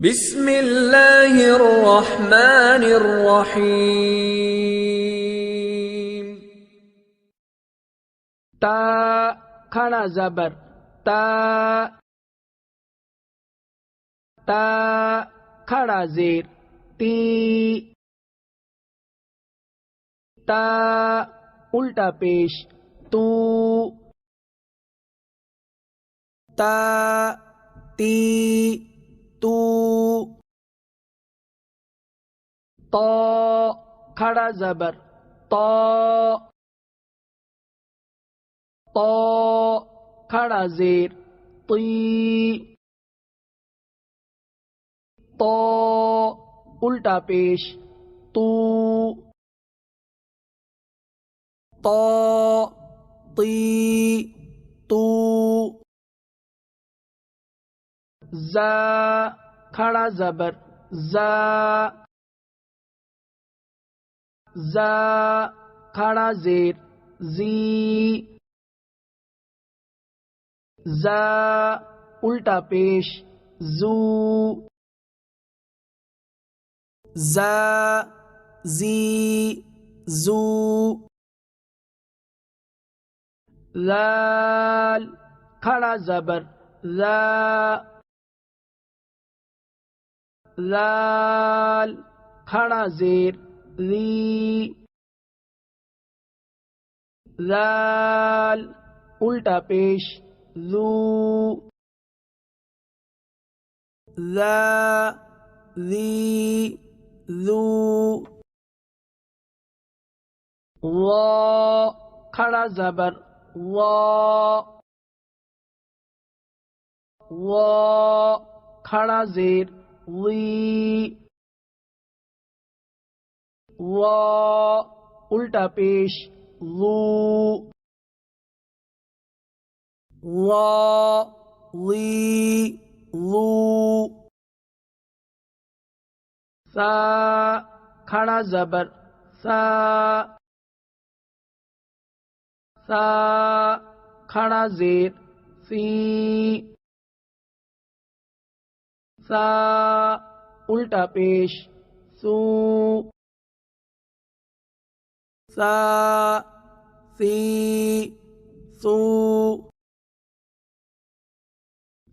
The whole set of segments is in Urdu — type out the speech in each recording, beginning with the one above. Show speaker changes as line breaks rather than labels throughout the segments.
بسم اللہ الرحمن الرحیم۔
تا کھڑا زبر تا، تا کھڑا زیر تی، تا الٹا پیش تو، تا تی تو، تو کھڑا زبر تو، تو کھڑا زیر تی، تو الٹا پیش تو، تو تی تو، زا کھڑا زبر زا، زا کھڑا زیر زی، زا الٹا پیش زو، زا زی زو، لال کھڑا زبر لا، لال کھڑا زیر لی، لال الٹا پیش لو، لا لی لو، وا کھڑا زبر وا، وا کھڑا زیر وی، وا الٹا پیش لو، وا لی لو، سا کھڑا زبر سا، سا کھڑا زیر سی، سا الٹا پیش سو، سا سی سو،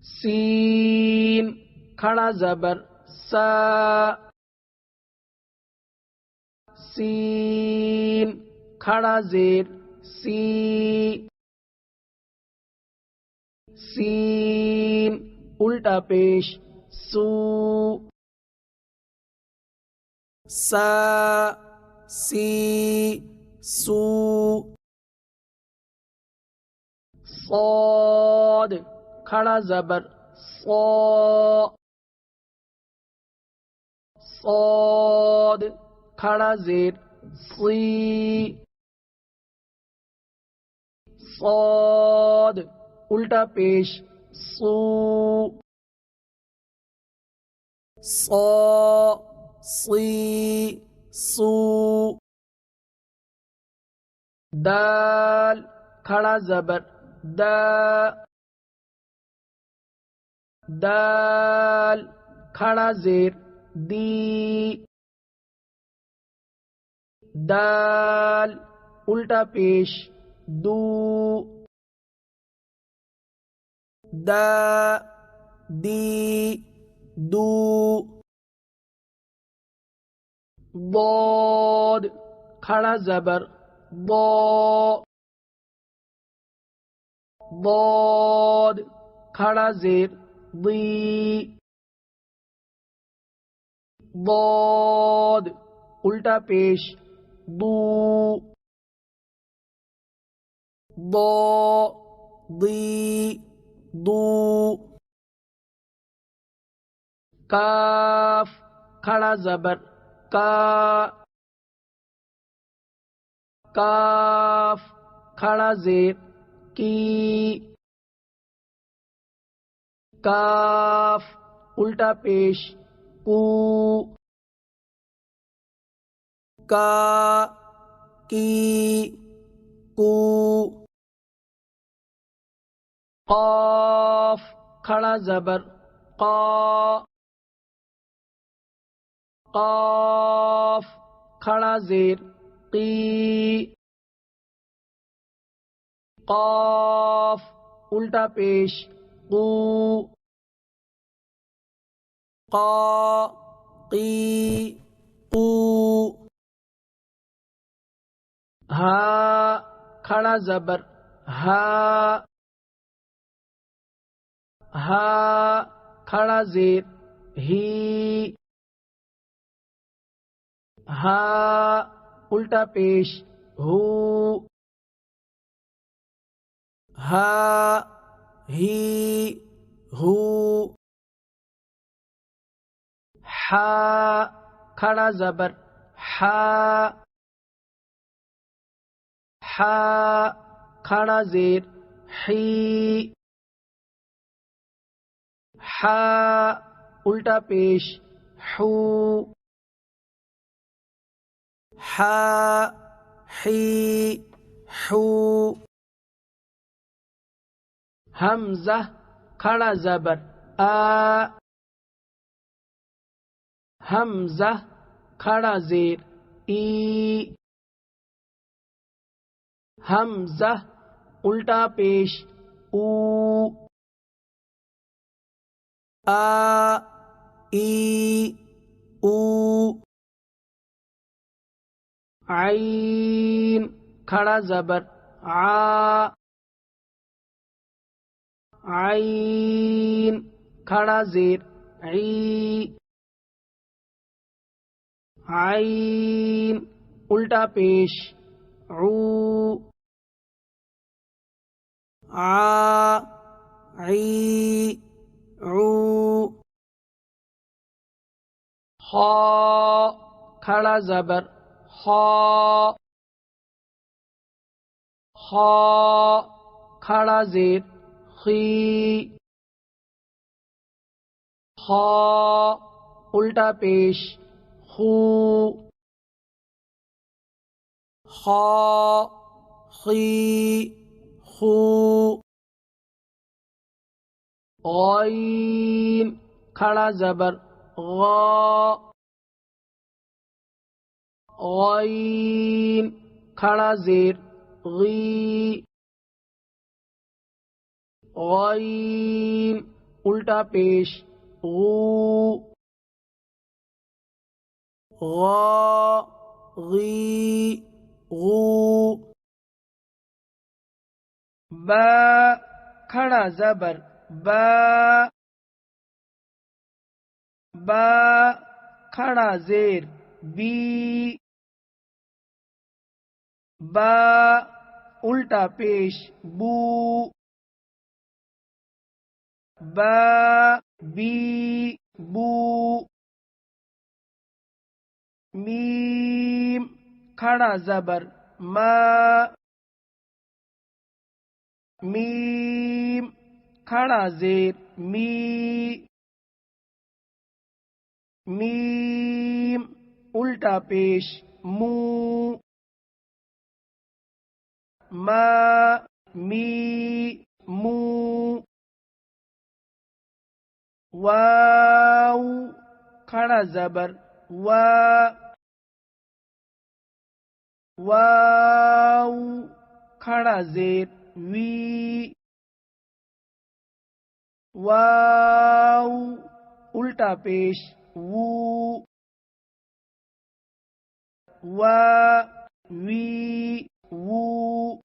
سین کھڑا زبر سا، سین کھڑا زیر سی، سین الٹا پیش سو، سا سی سو، صاد کھڑا زبر صا، صاد کھڑا زیر سی، صاد الٹا پیش سو، صا سی سو، دال کھڑا زبر دا، دال کھڑا زیر دی، دال الٹا پیش دو، دا دی دو، ضاد کھڑا زبر ضا، ضاد کھڑا زیر ضی، ضاد الٹا پیش ضو، ضا ضی ضو، کاف کھڑا زبر کا، کاف کھڑا زیر کی، کاف الٹا پیش کو، کا کی کو، قاف کھڑا زبر قا، قاف کھڑا زیر قی قاف الٹا پیش قو قا قی قو ہا کھڑا زبر ہا ہا کھڑا زیر ہی ہا الٹا پیش ہو ہا ہی ہو ہا کھڑا زبر ہا ہا کھڑا زیر حی ہا الٹا پیش حو ہا حی حو حمزہ کھڑا زبر آ حمزہ کھڑا زیر ای حمزہ الٹا پیش او آ ای او عین کھڑا زبر آ عین کھڑا زیر عی عین الٹا پیش عو آ عی عو خا کھڑا زبر خا خا کھڑا زیر خی خا الٹا پیش خو خا خی خو غین کھڑا زبر غا غین کھڑا زیر غی غین الٹا پیش غو غا غی غو با کھڑا زبر با با کھڑا زیر بی با الٹا پیش بو با بی بو میم کھڑا زبر ما میم کھڑا زیر می میم الٹا پیش مو ما می مو واو کھڑا زبر وا واو کھڑا زیر وی واو الٹا پیش وو وا وی وو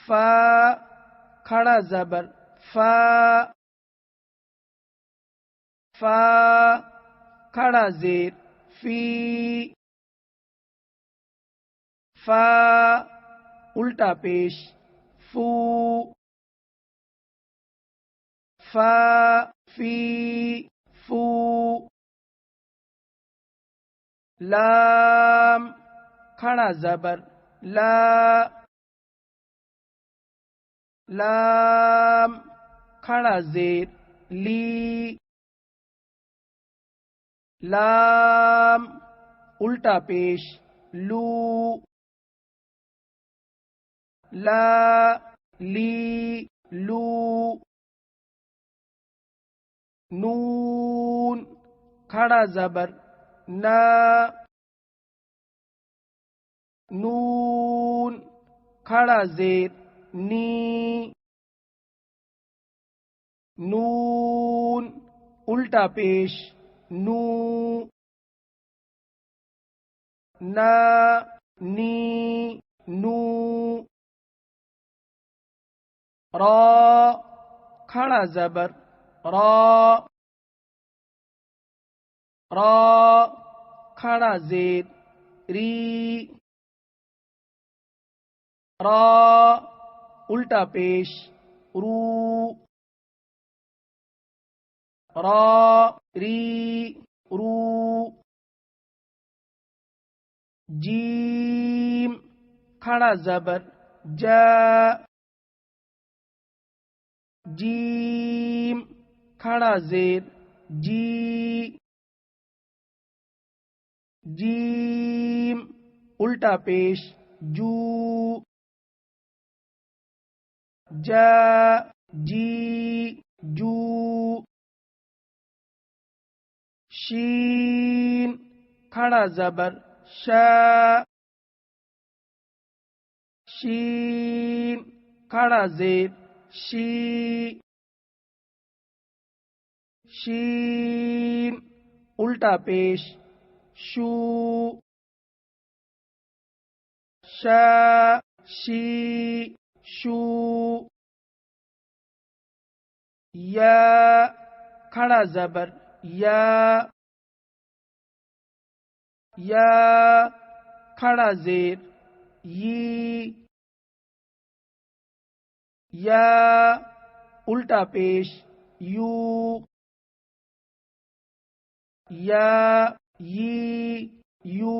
فا کھڑا زبر فا فا کھڑا زیر فی فا الٹا پیش فو فا فی فو لام کھڑا زبر لا لام کھڑا زیر لی لام الٹا پیش لو لا لی لو نون کھڑا زبر نا، نون کھڑا زیر نی، نون الٹا پیش نو، نا نی نو، را کھڑا زبر را، را کھڑا زیر ری، را الٹا پیش رو، را ری رو، جیم کھڑا زبر جا، جیم کھڑا زیر جی، جیم الٹا پیش جو، جا جی جو، شین کھڑا زبر شا، شین کھڑا زیر شی، شین الٹا پیش شو، شا شی شو، یا کھڑا زبر یا، یا کھڑا زیر یی، یا الٹا پیش یو، یا یی یو،